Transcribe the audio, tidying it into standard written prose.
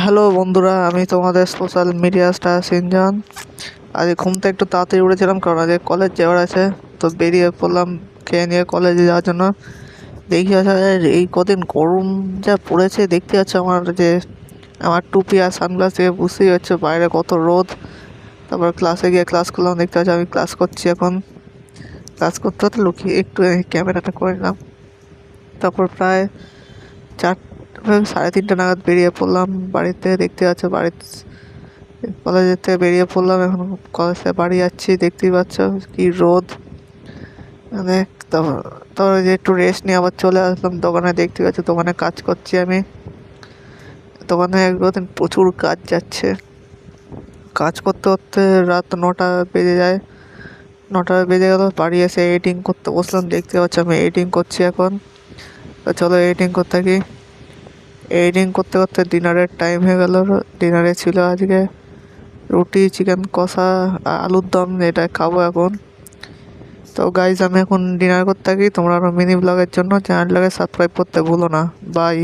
Hello বন্ধুরা, আমি তোমাদের সোশ্যাল মিডিয়া স্টার সিনজান। আজ ঘুম থেকে একটু তাড়াতাড়ি উঠেছিলাম, কারণ আজ কলেজ যাওয়ার আছে। তো বেরিয়ে পড়লাম খেয়ে নিয়ে কলেজে যাওয়ার জন্য। দেখি আছে এই কদিন গরম যা পড়েছে, দেখতে পাচ্ছ আমার টুপি আর সানগ্লাস থেকে বুঝতেই পারছো বাইরে কত রোদ। তারপর ক্লাসে গিয়ে ক্লাস করলাম, দেখতে পাচ্ছি আমি ক্লাস করছি এখন। ক্লাস করতে হতে লুকিয়ে একটু ক্যামেরাটা করে নিলাম। তারপর প্রায় 3:30 নাগাদ বেরিয়ে পড়লাম বাড়িতে, দেখতে পাচ্ছ কলেজের থেকে বেরিয়ে পড়লাম। এখন কলেজ থেকে বাড়ি যাচ্ছি, দেখতেই পাচ্ছ কি রোদ। মানে তারপর যে একটু রেস্ট নিয়ে আবার চলে আসলাম দোকানে, দেখতে পাচ্ছ দোকানে কাজ করছি আমি। দোকানে একদিন প্রচুর কাজ যাচ্ছে, কাজ করতে করতে রাত 9টা বেজে যায়। 9টা বেজে গেল, বাড়ি এসে এডিটিং করতে বসলাম। দেখতে পাচ্ছ আমি এডিটিং করছি এখন। তো চলো এডিটিং করতে থাকি। এডিটিং করতে করতে ডিনারের টাইম হয়ে গেল। ডিনারে ছিল আজকে রুটি, চিকেন কষা, আলুর দম, এটা খাবো এখন। তো গাইজ, আমি এখন ডিনার করতে থাকি। তোমরা আরও মিনি ব্লগের জন্য চ্যানেলটাকে সাবস্ক্রাইব করতে ভুলো না। বাই।